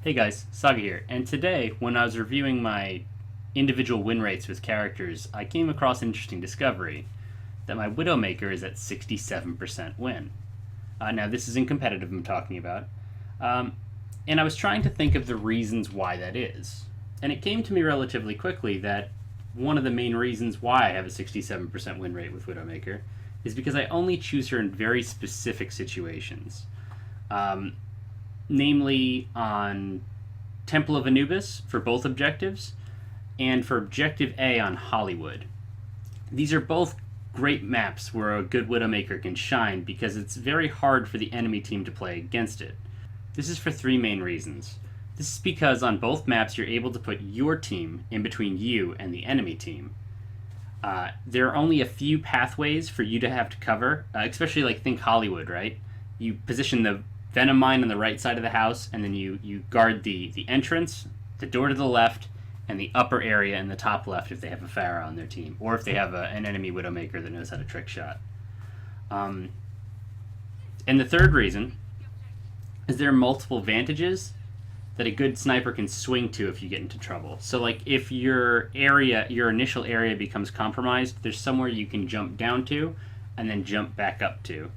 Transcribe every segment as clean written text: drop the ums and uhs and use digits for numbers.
Hey guys, Saga here, and today, when I was reviewing my individual win rates with characters, I came across an interesting discovery that my Widowmaker is at 67% win. Now, this is in competitive I'm talking about, and I was trying to think of the reasons why that is. And it came to me relatively quickly that one of the main reasons why I have a 67% win rate with Widowmaker is because I only choose her in very specific situations. Namely on Temple of Anubis for both objectives, and for Objective A on Hollywood. These are both great maps where a good Widowmaker can shine because it's very hard for the enemy team to play against it. This is for three main reasons. This is because on both maps you're able to put your team in between you and the enemy team. There are only a few pathways for you to have to cover, especially like think Hollywood, right? You position the Venom Mine on the right side of the house, and then you guard the entrance, the door to the left, and the upper area in the top left if they have a Pharah on their team, or if they have an enemy Widowmaker that knows how to trick shot. And the third reason is there are multiple vantages that a good sniper can swing to if you get into trouble. So like if your initial area becomes compromised, there's somewhere you can jump down to and then jump back up to.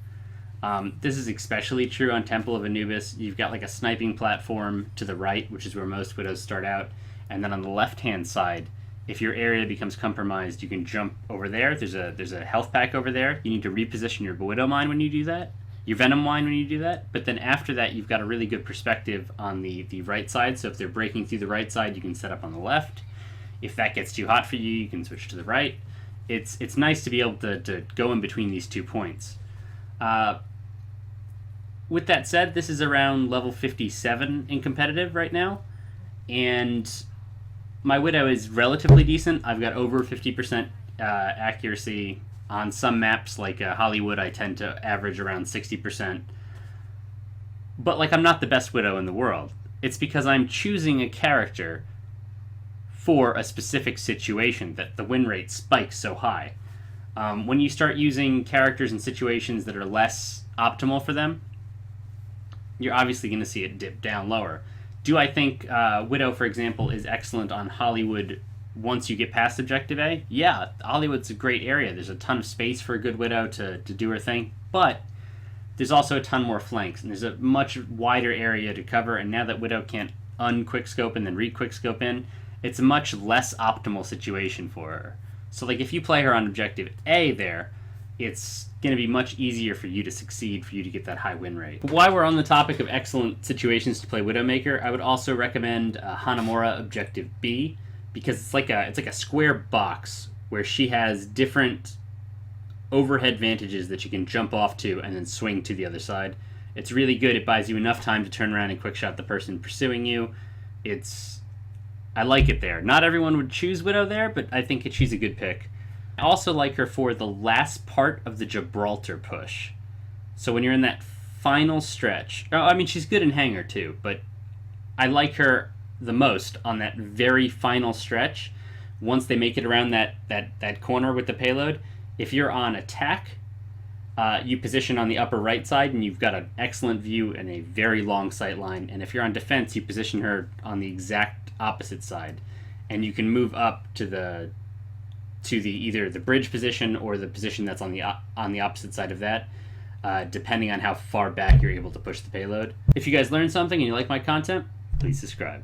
This is especially true on Temple of Anubis. You've got like a sniping platform to the right, which is where most Widows start out. And then on the left-hand side, if your area becomes compromised, you can jump over there. There's a health pack over there. You need to reposition your Widow Mine when you do that, your Venom Mine when you do that. But then after that, you've got a really good perspective on the right side. So if they're breaking through the right side, you can set up on the left. If that gets too hot for you, you can switch to the right. It's nice to be able to go in between these 2 points. With that said, this is around level 57 in competitive right now, and my Widow is relatively decent. I've got over 50% accuracy. On some maps, like Hollywood, I tend to average around 60%. But like, I'm not the best Widow in the world. It's because I'm choosing a character for a specific situation that the win rate spikes so high. When you start using characters in situations that are less optimal for them, you're obviously going to see it dip down lower. Do I think Widow, for example, is excellent on Hollywood once you get past Objective A? Yeah, Hollywood's a great area. There's a ton of space for a good Widow to do her thing, but there's also a ton more flanks, and there's a much wider area to cover, and now that Widow can't un-quickscope and then re-quickscope in, it's a much less optimal situation for her. So like if you play her on Objective A there, it's going to be much easier for you to succeed, for you to get that high win rate. While we're on the topic of excellent situations to play Widowmaker, I would also recommend Hanamura Objective B, because it's like a square box where she has different overhead vantages that you can jump off to and then swing to the other side. It's really good. It buys you enough time to turn around and quickshot the person pursuing you. I like it there. Not everyone would choose Widow there, but I think she's a good pick. I also like her for the last part of the Gibraltar push. So when you're in that final stretch, I mean, she's good in Hangar too, but I like her the most on that very final stretch. Once they make it around that corner with the payload, if you're on attack, you position on the upper right side and you've got an excellent view and a very long sight line. And if you're on defense, you position her on the exact opposite side, and you can move up to either the bridge position or the position that's on the opposite side of that, depending on how far back you're able to push the payload. If you guys learned something and you like my content, please subscribe.